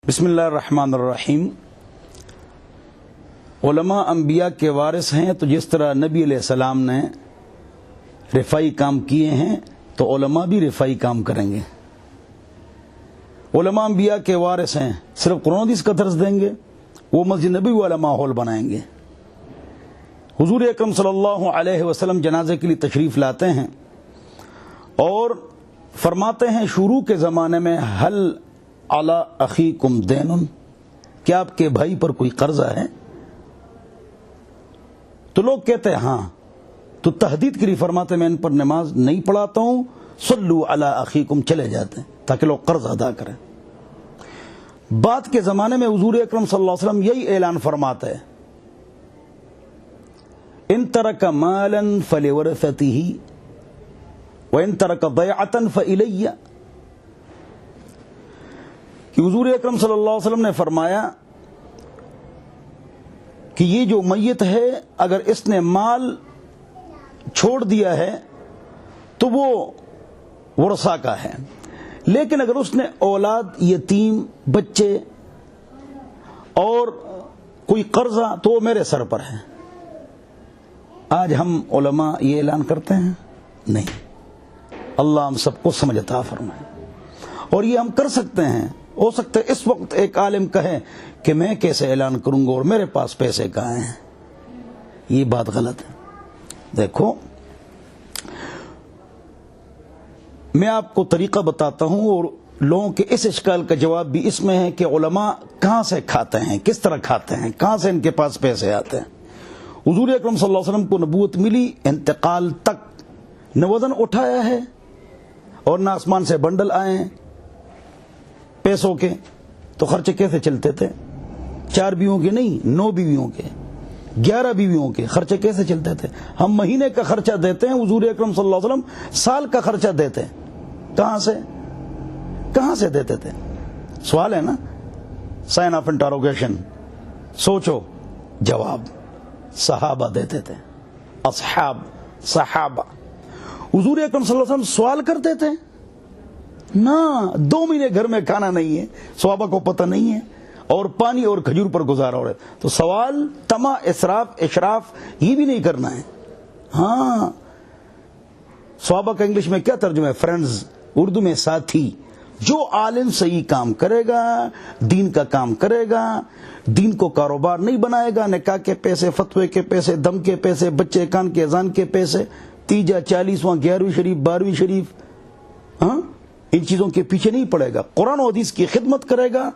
بسم اللہ الرحمن الرحیم۔ علماء انبیاء کے وارث ہیں، تو جس طرح نبی علیہ السلام نے رفائی کام کیے ہیں تو علماء بھی رفائی کام کریں گے۔ علماء انبیاء کے وارث ہیں، صرف قرآن حدیث کا درس دیں گے، وہ مسجد نبی والا ماحول بنائیں گے۔ حضور اکرم صلی اللہ علیہ وسلم جنازے کے لیے تشریف لاتے ہیں اور فرماتے ہیں شروع کے زمانے میں حل علی اخیکم دین، کیا آپ کے بھائی پر کوئی قرضہ ہے؟ تو لوگ کہتے ہیں ہاں، تو تحدید کے لیے فرماتے میں ان پر نماز نہیں پڑھاتا ہوں، صلو علی اخیکم، چلے جاتے ہیں تاکہ لوگ قرض ادا کریں۔ بعد کے زمانے میں حضور اکرم صلی اللہ علیہ وسلم یہی اعلان فرماتے ہیں، ان ترک مالا فلورثته وان ترک ضیعۃ فالی، کہ حضور اکرم صلی اللہ علیہ وسلم نے فرمایا کہ یہ جو میت ہے اگر اس نے مال چھوڑ دیا ہے تو وہ ورثاء کا ہے، لیکن اگر اس نے اولاد، یتیم، بچے اور کوئی قرضہ تو وہ میرے سر پر ہے۔ آج ہم علماء یہ اعلان کرتے ہیں؟ نہیں۔ اللہ ہم سب کو سمجھ عطا فرمائے، اور یہ ہم کر سکتے ہیں۔ ہو سکتا ہے اس وقت ایک عالم کہے کہ میں کیسے اعلان کروں گا اور میرے پاس پیسے کہاں ہیں، یہ بات غلط ہے۔ دیکھو، میں آپ کو طریقہ بتاتا ہوں، اور لوگوں کے اس اشکال کا جواب بھی اس میں ہے کہ علماء کہاں سے کھاتے ہیں، کس طرح کھاتے ہیں، کہاں سے ان کے پاس پیسے آتے ہیں۔ حضور اکرم صلی اللہ علیہ وسلم کو نبوت ملی، انتقال تک نہ وزن اٹھایا ہے اور نہ آسمان سے بنڈل آئے ہیں پیسوں کے، تو خرچے کیسے چلتے تھے؟ 4 بیویوں کے نہیں، 9 بیویوں کے، 11 بیویوں کے خرچے کیسے چلتے تھے؟ ہم مہینے کا خرچہ دیتے ہیں، حضور اکرم صلی اللہ علیہ وسلم سال کا خرچہ دیتے ہیں۔ کہاں سے دیتے تھے؟ سوال ہے نا، سائن آف انٹروگیشن، سوچو، جواب صحابہ دیتے تھے، صحابہ۔ حضور اکرم صلی اللہ علیہ وسلم سوال کرتے تھے؟ نہ، 2 مہینے گھر میں کھانا نہیں ہے، صحابہ کو پتہ نہیں ہے، اور پانی اور کھجور پر گزارا ہو رہا ہے، تو سوال، طمع، اسراف، اشراف یہ بھی نہیں کرنا ہے۔ ہاں، صحابہ کا انگلش میں کیا ترجمہ ہے؟ فرینڈز، اردو میں ساتھی۔ جو عالم صحیح کام کرے گا، دین کا کام کرے گا، دین کو کاروبار نہیں بنائے گا، نکاح کے پیسے، فتوے کے پیسے، دم کے پیسے، بچے کان کے اذان کے پیسے، تیجا، 40واں، 11ویں شریف، 12ویں شریف، ہاں، ان چیزوں کے پیچھے نہیں پڑے گا، قرآن و حدیث کی خدمت کرے گا،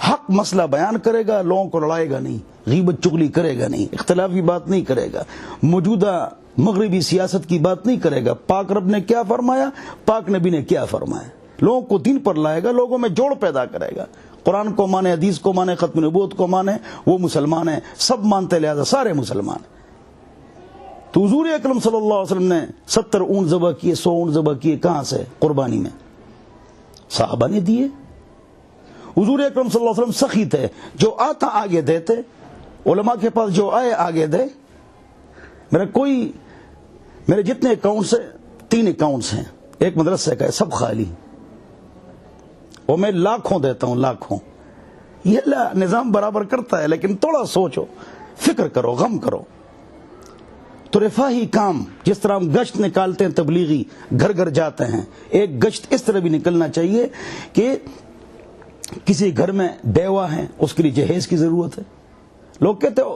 حق مسئلہ بیان کرے گا، لوگوں کو لڑائے گا نہیں، غیبت چغلی کرے گا نہیں، اختلافی بات نہیں کرے گا، موجودہ مغربی سیاست کی بات نہیں کرے گا، پاک رب نے کیا فرمایا، پاک نبی نے کیا فرمایا، لوگوں کو دین پر لائے گا، لوگوں میں جوڑ پیدا کرے گا، قرآن کو مانے، حدیث کو مانے، ختم نبوت کو مانے، وہ مسلمان ہیں، سب مانتے، لہذا سارے مسلمان۔ تو حضور اکرم صلی اللہ علیہ وسلم نے 70 اونٹ ذبح کیے، 100 اونٹ ذبح کیے، کہاں سے؟ قربانی میں، صحابہ نے دیے۔ حضور اکرم صلی اللہ علیہ وسلم سخی تھے، جو آتا آگے دیتے، علماء کے پاس جو آئے آگے دے۔ میرے جتنے اکاؤنٹس ہیں، 3 اکاؤنٹس ہیں، ایک مدرسے کا ہے، سب خالی، اور میں لاکھوں دیتا ہوں، لاکھوں۔ یہ اللہ نظام برابر کرتا ہے، لیکن تھوڑا سوچو، فکر کرو، غم کرو۔ تو رفاہی کام، جس طرح ہم گشت نکالتے ہیں، تبلیغی گھر گھر جاتے ہیں، ایک گشت اس طرح بھی نکلنا چاہیے کہ کسی گھر میں بیوہ ہیں، اس کے لیے جہیز کی ضرورت ہے۔ لوگ کہتے ہیں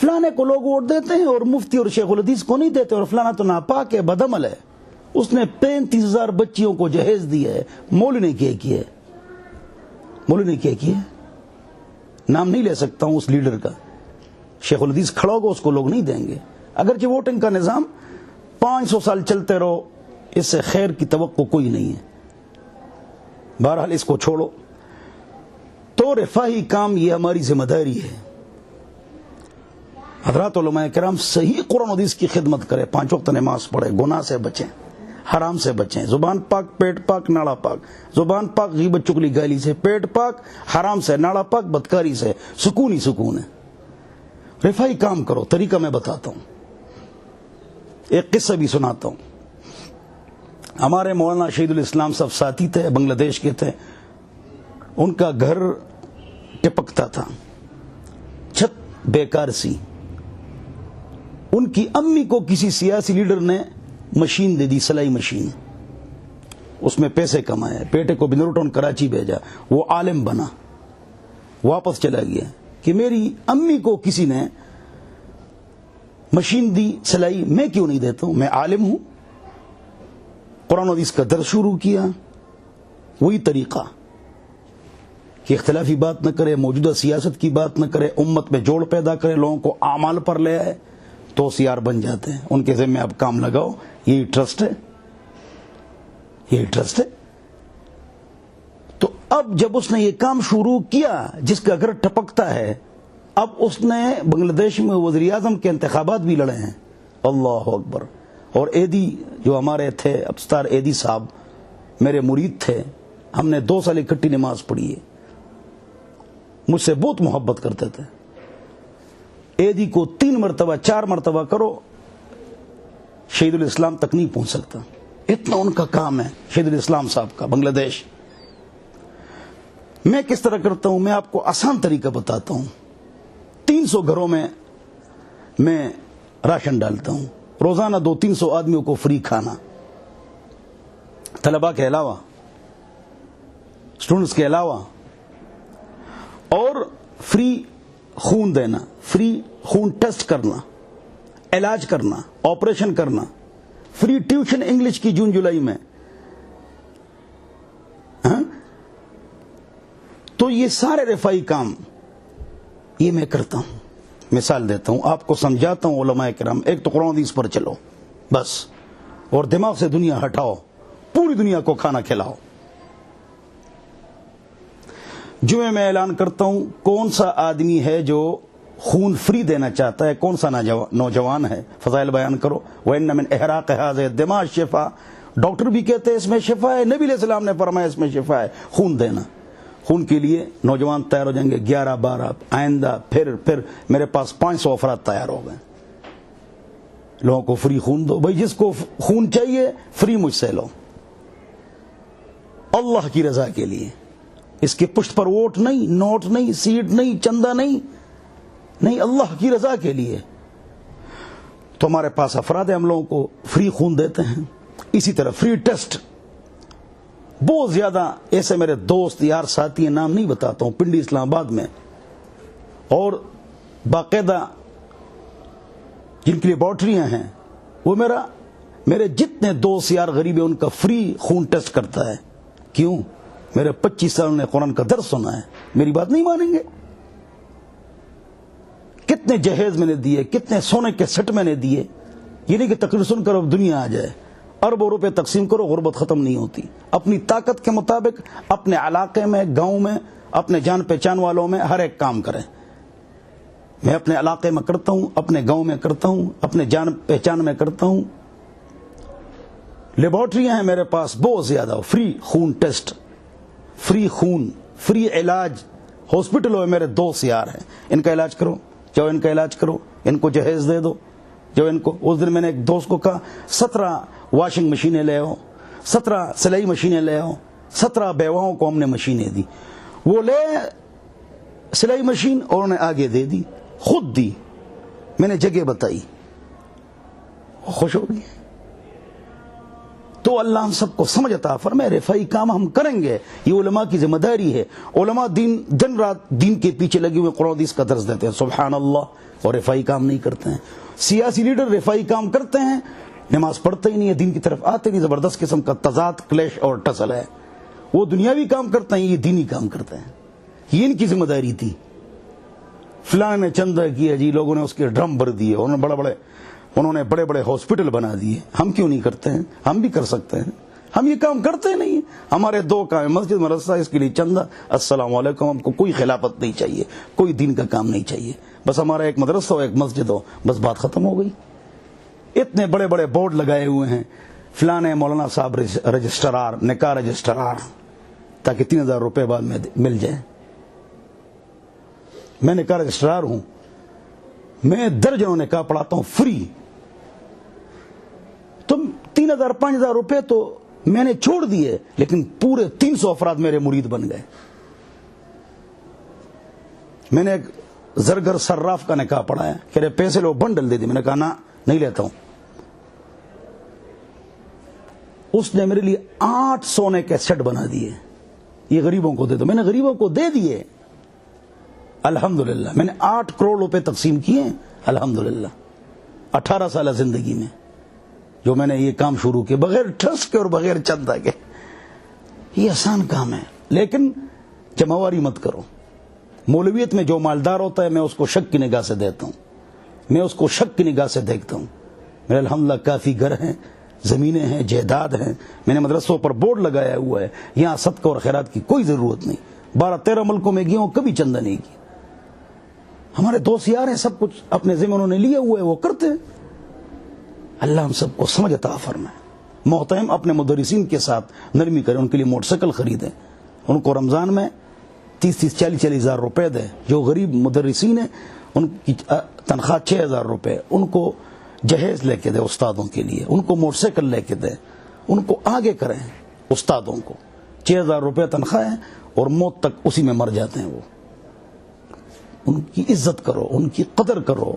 فلانے کو لوگ ووٹ دیتے ہیں اور مفتی اور شیخ الحدیث کو نہیں دیتے، اور فلانا تو ناپاک ہے، بدعمل ہے، اس نے 35,000 بچیوں کو جہیز دیا ہے، مولوی نے کیا کیا ہے؟ مولوی نے کیا کیا ہے؟ نام نہیں لے سکتا ہوں اس لیڈر کا، شیخ الحدیث کھڑا ہوگا، اس کو لوگ نہیں دیں گے، اگرچہ ووٹنگ کا نظام 500 سال چلتے رہو، اس سے خیر کی توقع کوئی نہیں ہے۔ بہرحال اس کو چھوڑو۔ تو رفاہی کام یہ ہماری ذمہ داری ہے۔ حضرات علماء کرام صحیح قرآن حدیث کی خدمت کریں، 5 وقت نماز پڑھیں، گناہ سے بچیں، حرام سے بچیں، زبان پاک، پیٹ پاک، ناڑا پاک، زبان پاک غیبت چغلی گالی سے، پیٹ پاک حرام سے، ناڑا پاک بدکاری سے، سکون ہی سکون ہے۔ رفاہی کام کرو، طریقہ میں بتاتا ہوں، ایک قصہ بھی سناتا ہوں۔ ہمارے مولانا شہید الاسلام صاحب ساتھی تھے، بنگلہ دیش کے تھے، ان کا گھر دکھتا تھا, چھت بیکار سی. ان کی امی کو کسی سیاسی لیڈر نے مشین دے دی, سلائی مشین. اس میں پیسے کمائے, بیٹے کو بنور ٹاؤن کراچی بھیجا, وہ عالم بنا. واپس چلا گیا کہ میری امی کو کسی نے مشین دی سلائی, میں کیوں نہیں دیتا ہوں, میں عالم ہوں. قرآن و حدیث کا درس شروع کیا. وہی طریقہ کہ اختلافی بات نہ کرے, موجودہ سیاست کی بات نہ کرے, امت میں جوڑ پیدا کرے, لوگوں کو اعمال پر لے آئے تو سیار بن جاتے ہیں. ان کے ذمہ اب کام لگاؤ. یہی ٹرسٹ ہے, یہی ٹرسٹ ہے. تو اب جب اس نے یہ کام شروع کیا جس کا گھر ٹپکتا ہے, اب اس نے بنگلہ دیش میں وزیر اعظم کے انتخابات بھی لڑے ہیں. اللہ اکبر. اور ایدی جو ہمارے تھے, ابستار ایدی صاحب میرے مرید تھے, ہم نے 2 سال اکٹھی نماز پڑھی ہے, مجھ سے بہت محبت کرتے تھے. ایدی کو 3 مرتبہ 4 مرتبہ کرو, شہید الاسلام تک نہیں پہنچ سکتا. اتنا ان کا کام ہے شہید الاسلام صاحب کا بنگلہ دیش. میں کس طرح کرتا ہوں, میں آپ کو آسان طریقہ بتاتا ہوں. 300 گھروں میں راشن ڈالتا ہوں, روزانہ 200-300 آدمیوں کو فری کھانا, طلباء کے علاوہ, اسٹوڈنٹس کے علاوہ, اور فری خون دینا, فری خون ٹیسٹ کرنا, علاج کرنا, آپریشن کرنا, فری ٹیوشن انگلش کی جون جولائی میں. تو یہ سارے رفائی کام یہ میں کرتا ہوں. مثال دیتا ہوں, آپ کو سمجھاتا ہوں. علماء کرام, ایک تو قرآن حدیث پر چلو بس, اور دماغ سے دنیا ہٹاؤ, پوری دنیا کو کھانا کھلاؤ. جمعے میں اعلان کرتا ہوں کون سا آدمی ہے جو خون فری دینا چاہتا ہے, کون سا نوجوان ہے, فضائل بیان کرو. وَإِنَّ مِنْ إِحْرَاقِ هَذِهِ الدِّمَاءِ شِفَاء. ڈاکٹر بھی کہتے ہیں اس میں شفا ہے, نبی علیہ السلام نے فرمایا اس میں شفا ہے. خون دینا, خون کے لیے نوجوان تیار ہو جائیں گے. 11-12 آئندہ پھر میرے پاس 500 افراد تیار ہو گئے. لوگوں کو فری خون دو بھائی, جس کو خون چاہیے فری مجھ سے لو, اللہ کی رضا کے لیے. اس کے پشت پر ووٹ نہیں, نوٹ نہیں, سیٹ نہیں, چندہ نہیں, اللہ کی رضا کے لیے. تو ہمارے پاس افراد ہم لوگوں کو فری خون دیتے ہیں. اسی طرح فری ٹیسٹ, بہت زیادہ ایسے میرے دوست یار ساتھی ہیں, نام نہیں بتاتا ہوں, پنڈی اسلام آباد میں, اور باقاعدہ جن کی لیبارٹریاں ہیں, وہ میرے جتنے دوست یار غریب ہیں ان کا فری خون ٹیسٹ کرتا ہے. کیوں؟ میرے 25 سال نے قرآن کا درس سنا ہے, میری بات نہیں مانیں گے. کتنے جہیز میں نے دیے, کتنے سونے کے سٹ میں نے دیے. یہ نہیں کہ تقریر سن کر اب دنیا آ جائے. اربوں روپے تقسیم کرو, غربت ختم نہیں ہوتی. اپنی طاقت کے مطابق اپنے علاقے میں, گاؤں میں, اپنے جان پہچان والوں میں ہر ایک کام کریں. میں اپنے علاقے میں کرتا ہوں, اپنے گاؤں میں کرتا ہوں, اپنے جان پہچان میں کرتا ہوں. لیبارٹریاں ہیں میرے پاس بہت زیادہ, فری خون ٹیسٹ, فری خون, فری علاج. ہاسپٹل ہوئے میرے دوست یار ہیں, ان کا علاج کرو, جاؤ ان کا علاج کرو, ان کو جہیز دے دو. جو ان کو, اس دن میں نے ایک دوست کو کہا 17 واشنگ مشینیں لے آؤ, 17 سلائی مشینیں لے آؤ. 17 بیواؤں کو ہم نے مشینیں دی. وہ لے سلائی مشین اور انہیں آگے دے دی, خود دی. میں نے جگہ بتائی, خوش ہو گئی. تو اللہ ہم سب کو سمجھ عطا فرمائے. رفائی کام ہم کریں گے, یہ علماء کی ذمہ داری ہے. علماء دن رات دین کے پیچھے لگے ہوئے قرآن حدیث کا درس دیتے ہیں, سبحان اللہ, اور رفائی کام نہیں کرتے ہیں. سیاسی لیڈر رفائی کام کرتے ہیں, نماز پڑھتے ہی نہیں ہے, دین کی طرف آتے نہیں. زبردست قسم کا تضاد, کلیش اور ٹسل ہے. وہ دنیاوی کام کرتے ہیں, یہ دینی کام کرتے ہیں. یہ ان کی ذمہ داری تھی. فلاں نے چندہ کیا جی, لوگوں نے اس کے ڈرم بھر دیے, انہوں نے بڑے بڑے ہاسپٹل بنا دیے. ہم کیوں نہیں کرتے ہیں؟ ہم بھی کر سکتے ہیں. ہم یہ کام کرتے نہیں. ہمارے 2 کام ہیں, مسجد مدرسہ, اس کے لیے چندہ. السلام علیکم. ہم کو کوئی خلافت نہیں چاہیے, کوئی دین کا کام نہیں چاہیے. بس ہمارا ایک مدرسہ ہو, ایک مسجد ہو, بس بات ختم ہو گئی. اتنے بڑے بڑے بورڈ لگائے ہوئے ہیں, فلاں مولانا صاحب رجسٹرار, نکاح رجسٹرار, تاکہ 3000 روپے بعد میں مل جائے. میں نکاح رجسٹرار ہوں, میں درجنوں نکاح پڑھاتا ہوں فری. تم 3000-5000 روپے تو میں نے چھوڑ دیے, لیکن پورے 300 افراد میرے مرید بن گئے. میں نے ایک زرگر صراف کا نکاح پڑھا ہے کہ رے پیسے لو بنڈل دے دی. میں نے کہا نا نہیں لیتا ہوں. اس نے میرے لیے 8 سونے کے سیٹ بنا دیے. یہ غریبوں کو دے دو. میں نے غریبوں کو دے دیے الحمدللہ. میں نے 8 کروڑ روپے تقسیم کیے الحمدللہ 18 سالہ زندگی میں جو میں نے یہ کام شروع کیا بغیر ٹرسٹ کے اور بغیر چندہ کے. یہ آسان کام ہے لیکن جمعواری مت کرو. مولویت میں جو مالدار ہوتا ہے میں اس کو شک کی نگاہ سے دیتا ہوں. میں اس کو شک کی نگاہ سے دیکھتا ہوں. میرے الحمدللہ کافی گھر ہیں, زمینیں ہیں, جائیداد ہیں. میں نے مدرسوں پر بورڈ لگایا ہوا ہے. یہاں صدقہ اور خیرات کی کوئی ضرورت نہیں. 12-13 ملکوں میں گیا ہوں, کبھی چندہ نہیں کی. ہمارے دوست یار ہیں, سب کچھ اپنے ذمہ انہوں نے لیا ہوا ہے, وہ کرتے ہیں. اللہ ہم سب کو سمجھ عطا فرمائے. محترم اپنے مدرسین کے ساتھ نرمی کریں, ان کے لیے موٹر سائیکل خریدیں, ان کو رمضان میں 30-40 ہزار روپے دیں. جو غریب مدرسین ہیں ان کی تنخواہ 6,000 روپے, ان کو جہیز لے کے دیں استادوں کے لیے, ان کو موٹر سائیکل لے کے دیں, ان کو آگے کریں. استادوں کو 6,000 روپے تنخواہ ہے اور موت تک اسی میں مر جاتے ہیں. وہ ان کی عزت کرو, ان کی قدر کرو,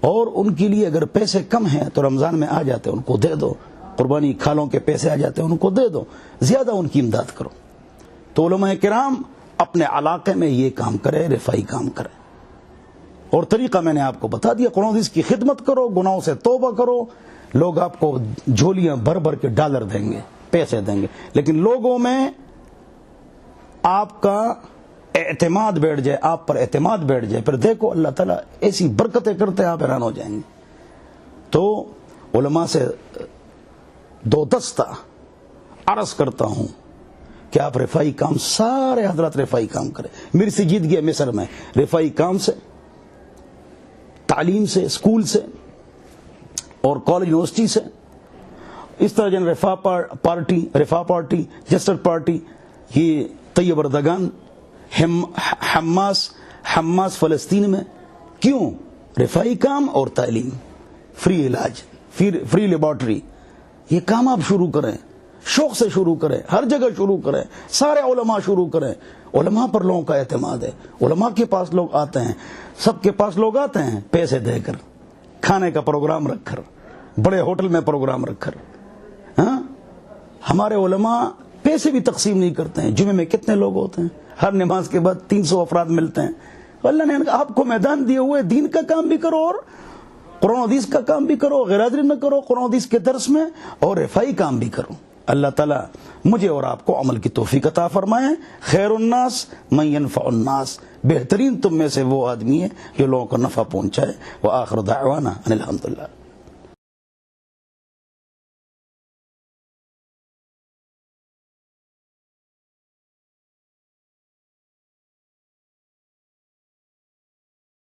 اور ان کے لیے اگر پیسے کم ہیں تو رمضان میں آ جاتے ہیں ان کو دے دو. قربانی کھالوں کے پیسے آ جاتے ہیں ان کو دے دو. زیادہ ان کی امداد کرو. تو علماء کرام اپنے علاقے میں یہ کام کرے, رفائی کام کرے. اور طریقہ میں نے آپ کو بتا دیا. قرآن حدیث کی خدمت کرو, گناہوں سے توبہ کرو. لوگ آپ کو جھولیاں بھر بھر کے ڈالر دیں گے, پیسے دیں گے, لیکن لوگوں میں آپ کا اعتماد بیٹھ جائے, آپ پر اعتماد بیٹھ جائے, پھر دیکھو اللہ تعالیٰ ایسی برکتیں کرتے آپ حیران ہو جائیں گے. تو علماء سے 2 دستہ عرض کرتا ہوں کہ آپ رفائی کام, سارے حضرات رفائی کام کریں. میری سنجیدگی ہے مصر میں رفائی کام سے, تعلیم سے, اسکول سے اور کالج یونیورسٹی سے. اس طرح جن رفا پارٹی, جسٹر پارٹی, یہ طیب اردگان, حماس فلسطین میں. کیوں؟ رفائی کام اور تعلیم, فری علاج, فری لیبارٹری. یہ کام آپ شروع کریں, شوق سے شروع کریں, ہر جگہ شروع کریں, سارے علماء شروع کریں. علماء پر لوگوں کا اعتماد ہے. علماء کے پاس لوگ آتے ہیں, سب کے پاس لوگ آتے ہیں پیسے دے کر, کھانے کا پروگرام رکھ کر, بڑے ہوٹل میں پروگرام رکھ کر. ہاں, ہمارے علماء پیسے بھی تقسیم نہیں کرتے ہیں. جمعے میں کتنے لوگ ہوتے ہیں, ہر نماز کے بعد 300 افراد ملتے ہیں. اللہ نے آپ کو میدان دیے ہوئے, دین کا کام بھی کرو اور قرآن حدیث کا کام بھی کرو, غیر حاضری نہ کرو قرآن حدیث کے درس میں, اور رفائی کام بھی کرو. اللہ تعالیٰ مجھے اور آپ کو عمل کی توفیق عطا فرمائے. خیر الناس من ينفع الناس, بہترین تم میں سے وہ آدمی ہے جو لوگوں کو نفع پہنچائے. وآخر دعوانا ان الحمدللہ.